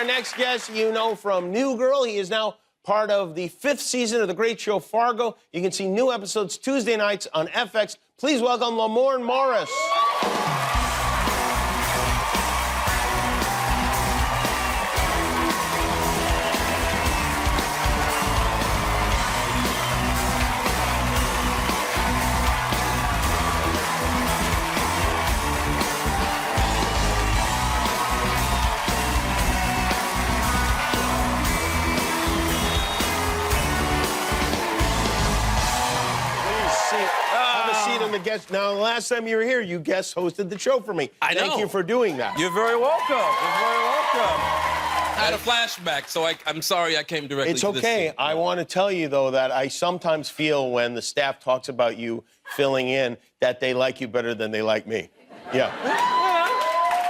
Our next guest, you know from New Girl. He is now part of the 5th season of the great show Fargo. You can see new episodes Tuesday nights on FX. Please welcome Lamorne Morris. The guest. Now, the last time you were here, you guest hosted the show for me. Thank you for doing that. You're very welcome. You're very welcome. I had a flashback, so I'm sorry I came directly It's to this okay. scene. I want to tell you, though, that I sometimes feel when the staff talks about you filling in that they like you better than they like me. Yeah.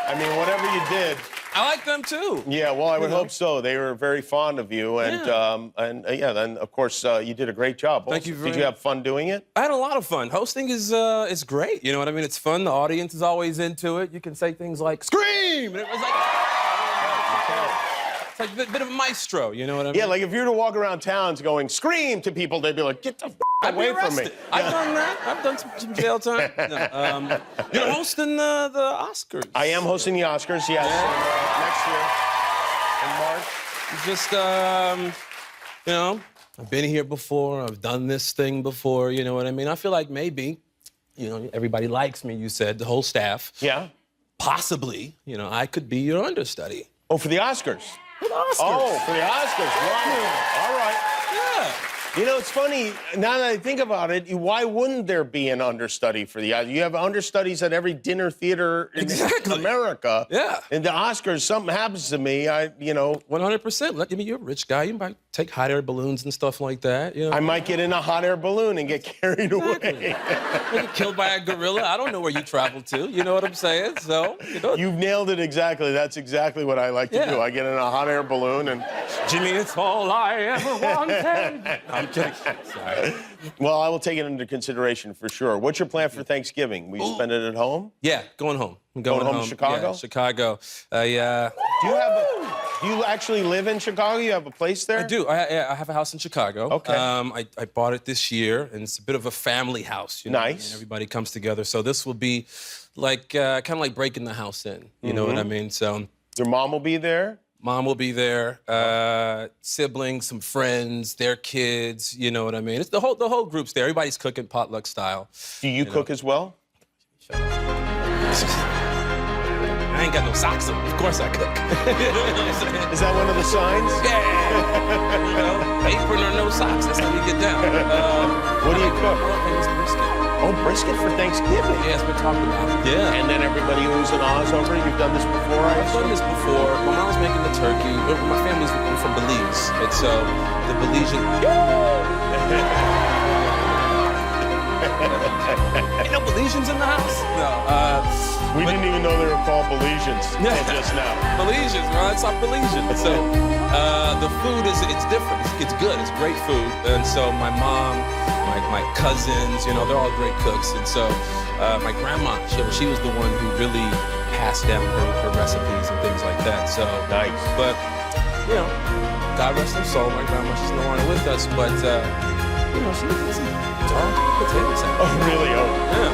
I mean, whatever you did. I like them, too. Yeah, well, I would hope so. They were very fond of you, and yeah, then of course you did a great job. Thank you. Did you have fun doing it? I had a lot of fun. Hosting is great. You know what I mean? It's fun. The audience is always into it. You can say things like "scream," and it was like. It's like a bit of a maestro, you know what I mean? Yeah, like if you were to walk around towns going "scream" to people, they'd be like, "Get the f away from me." I've done that. I've done some jail time. No, you're hosting the Oscars. I am hosting the Oscars, yes, next year in March. Just, you know, I've been here before. I've done this thing before. You know what I mean? I feel like maybe, you know, everybody likes me. You said the whole staff. Yeah. Possibly, you know, I could be your understudy. Oh, for the Oscars. For the Oscars. Oh, for the Oscars. Wow. All right. Yeah. You know, it's funny, now that I think about it, why wouldn't there be an understudy for the Oscars? You have understudies at every dinner theater in America. Yeah. And the Oscars, something happens to me, 100%. I mean, you're a rich guy. You might take hot air balloons and stuff like that. You know? I might get in a hot air balloon and get carried away. Get killed by a gorilla. I don't know where you travel to. You know what I'm saying? So, you know. You've nailed it exactly. That's exactly what I like to do. I get in a hot air balloon and... Jimmy, it's all I ever wanted. I'm kidding. Sorry. Well, I will take it into consideation for sure. What's your plan for Thanksgiving? Will you spend it at home? Yeah, going home. I'm going home to Chicago? Yeah, Chicago. Yeah. Do you actually live in Chicago? You have a place there? I do. I have a house in Chicago. Okay. I bought it this year, and it's a bit of a family house. You know? Nice. And everybody comes together. So this will be like kind of like breaking the house in. You know what I mean? So your mom will be there? Mom will be there, siblings, some friends, their kids, you know what I mean? It's the whole group's there. Everybody's cooking potluck style. Do you cook as well? Shut up. I ain't got no socks on. Of course I cook. Is that one of the signs? Yeah. You know, apron or no socks. That's how we get down. What do you cook? Brisket. Oh, brisket for Thanksgiving. Yeah, it's been talked about. Yeah. And then everybody who's in Oz over it. You've done this before, I've done this before. My mom's making the turkey. My family's from Belize. And so the Belizean... Ain't no Belizeans in the house? No. We didn't even know they were called Belizeans until just now. Belizeans, right? It's not Belizean. So the food it's different. It's good. It's great food. And so my mom, my cousins, you know, they're all great cooks. And so my grandma, she was the one who really passed down her recipes and things like that. So nice. But you know, God rest her soul. My grandma, she's no longer with us. But you know, she was some potato salad. Oh, really? Oh, yeah.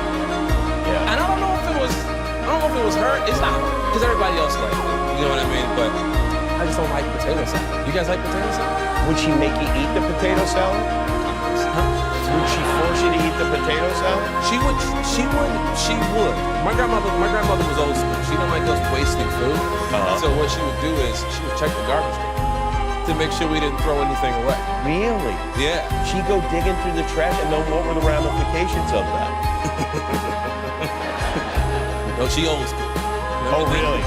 Yeah. And I don't know if it was her. It's not, because everybody else liked it. You know what I mean? But I just don't like potato salad. You guys like potato salad? Would she make you eat the potato salad? Huh? Would she force you to eat the potato salad? She would. My grandmother was old school. She didn't like us wasting food. So what she would do is she would check the garbage can to make sure we didn't throw anything away. Really? Yeah. She'd go digging through the trash and know what were the ramifications of that. No, she old school. Oh, really?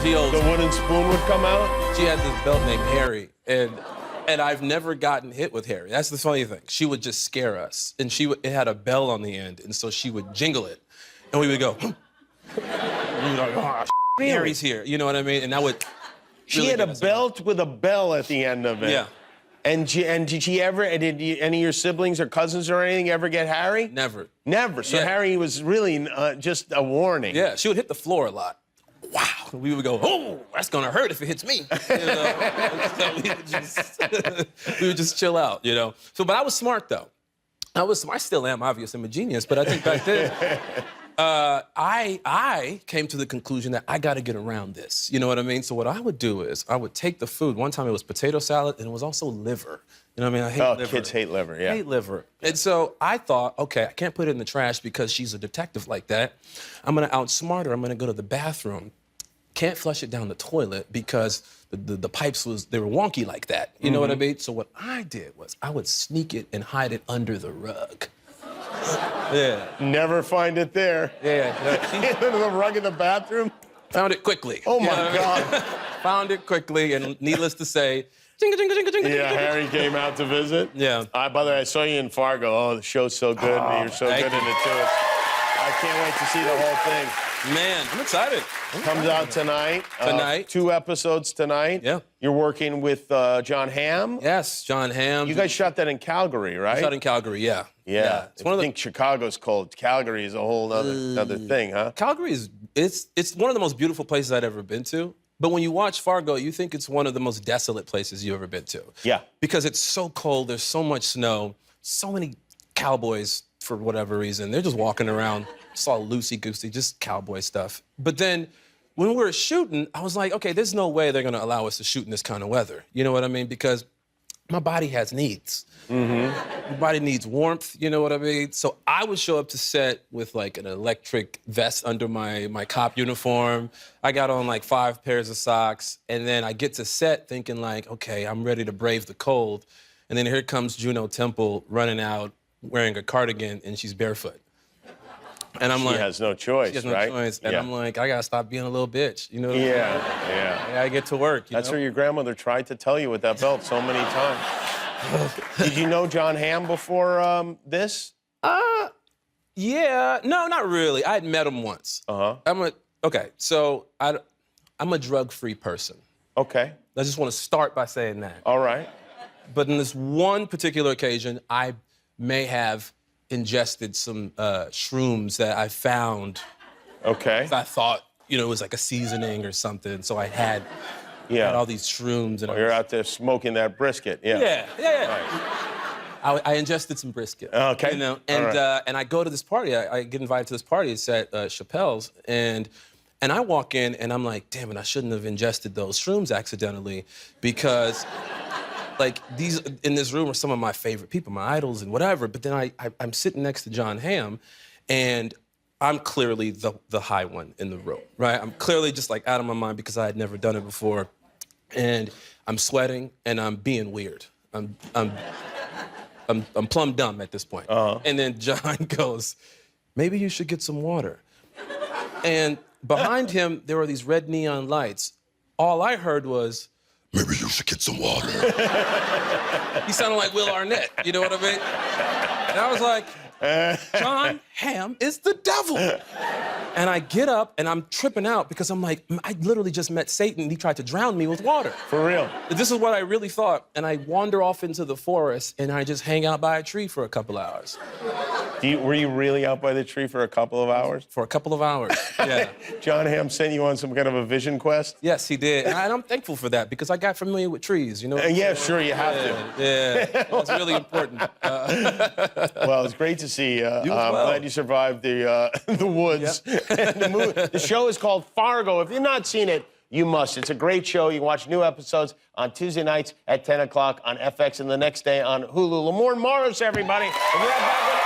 She old school. The wooden spoon would come out? She had this belt named Harry, and I've never gotten hit with Harry. That's the funny thing. She would just scare us, and it had a bell on the end, and so she would jingle it, and we would go, and we would like, oh, Harry's here. You know what I mean? And that would. She had a belt with a bell at the end of it. Yeah. And did any of your siblings or cousins or anything ever get Harry? Never. Never. So Yeah. Harry was really just a warning. Yeah, she would hit the floor a lot. Wow. we would go, oh, that's gonna hurt if it hits me. You know? So we would just chill out, you know. So, but I was smart though. I still am, obviously, I'm a genius, but I think back then, I came to the conclusion that I got to get around this. You know what I mean? So what I would do is I would take the food. One time it was potato salad, and it was also liver. You know what I mean? I hate liver. Kids hate liver, yeah. I hate liver. And so I thought, okay, I can't put it in the trash because she's a detective like that. I'm going to outsmart her. I'm going to go to the bathroom. Can't flush it down the toilet because the pipes they were wonky like that. You know what I mean? So what I did was I would sneak it and hide it under the rug. Yeah. Never find it there. Yeah. Under the rug in the bathroom? Found it quickly. Oh, my God. Found it quickly, and needless to say, jingle, jingle, jingle, jingle, Yeah, jingle. Harry came out to visit. Yeah. By the way, I saw you in Fargo. Oh, the show's so good. You're so good in it, too. I can't wait to see the whole thing. Man, I'm excited. Comes out tonight. Tonight. 2 episodes tonight. Yeah. You're working with John Hamm. Yes, John Hamm. You guys shot that in Calgary, right? Shot in Calgary, yeah. Yeah. It's one of the... think Chicago's cold. Calgary is a whole other thing, huh? Calgary is it's one of the most beautiful places I'd ever been to. But when you watch Fargo, you think it's one of the most desolate places you've ever been to. Yeah. Because it's so cold, there's so much snow, so many cowboys, for whatever reason. They're just walking around. It's all loosey-goosey, just cowboy stuff. But then when we were shooting, I was like, okay, there's no way they're gonna allow us to shoot in this kind of weather. You know what I mean? Because my body has needs. My body needs warmth, you know what I mean? So I would show up to set with like an electric vest under my cop uniform. I got on like 5 pairs of socks, and then I get to set thinking like, okay, I'm ready to brave the cold. And then here comes Juno Temple running out wearing a cardigan, and she's barefoot. And I'm She like, has no choice, she has no right? choice. And Yeah. I'm like, I gotta stop being a little bitch, you know what I mean? Yeah. I gotta get to work, you That's know? what your grandmother tried to tell you with that belt so many times. Did you know John Hamm before this? Yeah, no, not really. I had met him once. Okay, so I'm a drug-free person. Okay. I just want to start by saying that. All right. But in this one particular occasion, I may have ingested some shrooms that I found. Okay. I thought, you know, it was like a seasoning or something. So I had all these shrooms. And You're out there smoking that brisket. Yeah. Right. I ingested some brisket. Okay. You know, and and I go to this party. I get invited to this party. It's at Chappelle's, and I walk in and I'm like, damn it, I shouldn't have ingested those shrooms accidentally, because like these in this room are some of my favorite people, my idols and whatever. But then I'm sitting next to John Hamm, and I'm clearly the high one in the room, right? I'm clearly just like out of my mind because I had never done it before, and I'm sweating and I'm being weird. I'm plumb dumb at this point. And then John goes, maybe you should get some water. And behind him, there were these red neon lights. All I heard was, maybe you should get some water. He sounded like Will Arnett, you know what I mean? And I was like, John Hamm is the devil. And I get up and I'm tripping out because I'm like, I literally just met Satan and he tried to drown me with water. For real. This is what I really thought. And I wander off into the forest and I just hang out by a tree for a couple hours. Were you really out by the tree for a couple of hours? For a couple of hours, yeah. John Hamm sent you on some kind of a vision quest? Yes, he did. And I'm thankful for that because I got familiar with trees, you know? Yeah, sure, you have to. Yeah, it's really important. Well, it's great to see you. You as well. I'm glad you survived the woods. Yep. And the show is called Fargo. If you've not seen it, you must. It's a great show. You watch new episodes on Tuesday nights at 10 o'clock on FX and the next day on Hulu. Lamorne Morris, everybody. We'll be right back with